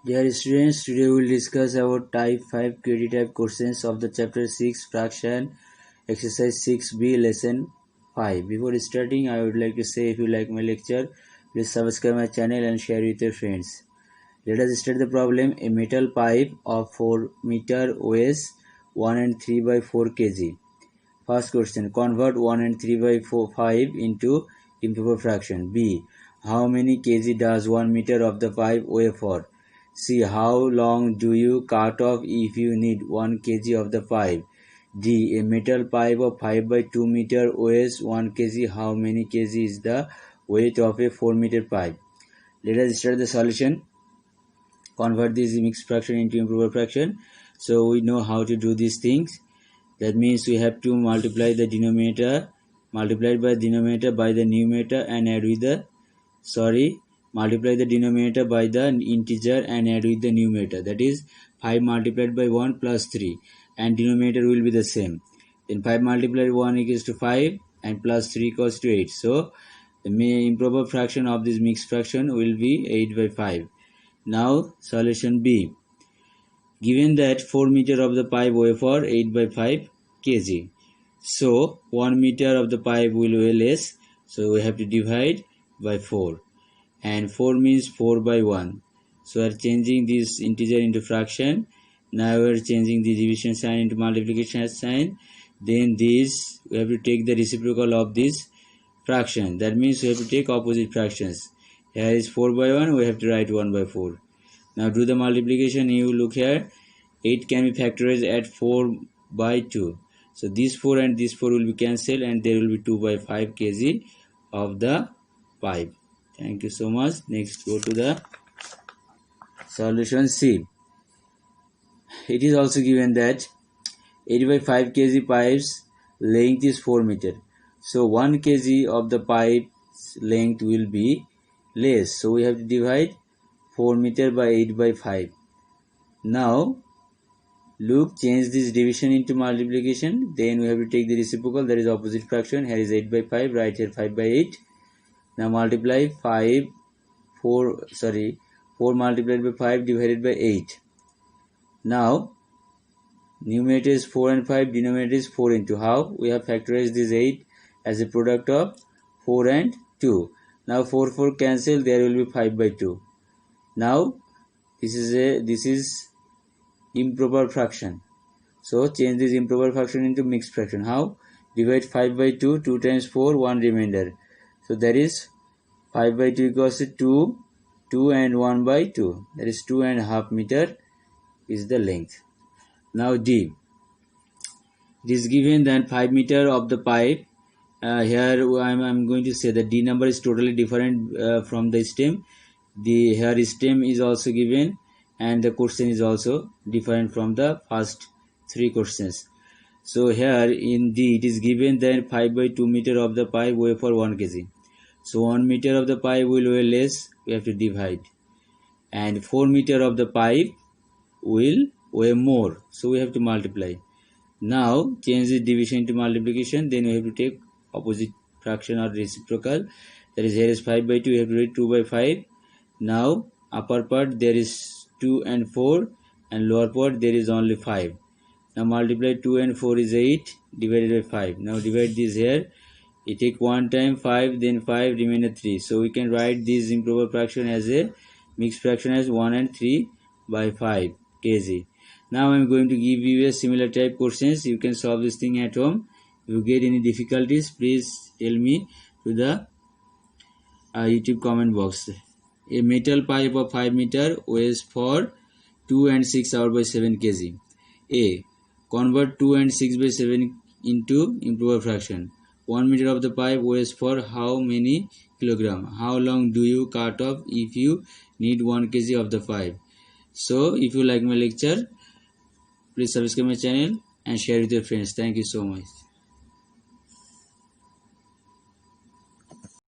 Dear students, today we will discuss about type 5 creative type questions of the chapter 6 fraction exercise 6b lesson 5. Before starting, I would like to say if you like my lecture, please subscribe my channel and share with your friends. Let us start the problem. A metal pipe of 4 meter weighs 1 and 3 by 4 kg. First question, convert 1 and 3 by 5 into improper fraction. B. How many kg does 1 meter of the pipe weigh for? C. How long do you cut off if you need 1 kg of the pipe? D. A metal pipe of 5 by 2 meter weighs 1 kg. How many kg is the weight of a 4 meter pipe? Let us start the solution. Convert this mixed fraction into improper fraction. So we know how to do these things. That means we have to multiply the denominator multiplied by denominator by the numerator and add with the multiply the denominator by the integer and add with the numerator. That is 5 multiplied by 1 plus 3 and denominator will be the same. Then 5 multiplied by 1 equals to 5 and plus 3 equals to 8. So the improper fraction of this mixed fraction will be 8 by 5. Now solution B. Given that 4 meter of the pipe weigh for 8 by 5 kg. So 1 meter of the pipe will weigh less. So we have to divide by 4. And 4 means 4 by 1. So we are changing this integer into fraction. Now we are changing the division sign into multiplication sign. Then this we have to take the reciprocal of this fraction. That means we have to take opposite fractions. Here is 4 by 1. We have to write 1 by 4. Now do the multiplication. You look here. 8 can be factorized at 4 by 2. So this 4 and this 4 will be cancelled and there will be 2 by 5 kg of the pipe. Thank you so much. Next go to the solution C. It is also given that 8 by 5 kg pipe's length is 4 meter. So 1 kg of the pipe's length will be less. So we have to divide 4 meter by 8 by 5. Now look, change this division into multiplication. Then we have to take the reciprocal, that is opposite fraction. Here is 8 by 5, right here 5 by 8. Now multiply 4 multiplied by 5 divided by 8. Now numerator is 4 and 5, denominator is 4 into. How? We have factorized this 8 as a product of 4 and 2. Now 4 cancel, there will be 5 by 2. Now this is improper fraction. So change this improper fraction into mixed fraction. How? Divide 5 by 2, 2 times 4, 1 remainder. So that is 5 by 2 equals to 2, 2 and 1 by 2. That is 2.5 meter is the length. Now D. It is given that 5 meter of the pipe. Here I am going to say that D number is totally different from the stem. Here stem is also given and the question is also different from the first 3 questions. So here in D it is given that 5 by 2 meter of the pipe weigh for 1 kg. So 1 meter of the pipe will weigh less, we have to divide. And 4 meter of the pipe will weigh more, so we have to multiply. Now change the division into multiplication, then we have to take opposite fraction or reciprocal. That is, here is 5 by 2, we have to write 2 by 5. Now upper part there is 2 and 4 and lower part there is only 5. Now multiply 2 and 4 is 8 divided by 5. Now divide this here. You take 1 time 5, then 5, remainder 3. So we can write this improper fraction as a mixed fraction as 1 and 3 by 5 kg. Now I am going to give you a similar type questions. You can solve this thing at home. If you get any difficulties, please tell me to the YouTube comment box. A metal pipe of 5 meter weighs for 2 and 6 out by 7 kg. A. Convert 2 and 6 by 7 into improper fraction. 1 meter of the pipe weighs for how many kilogram? How long do you cut off if you need 1 kg of the pipe? So if you like my lecture, please subscribe my channel and share with your friends. Thank you so much.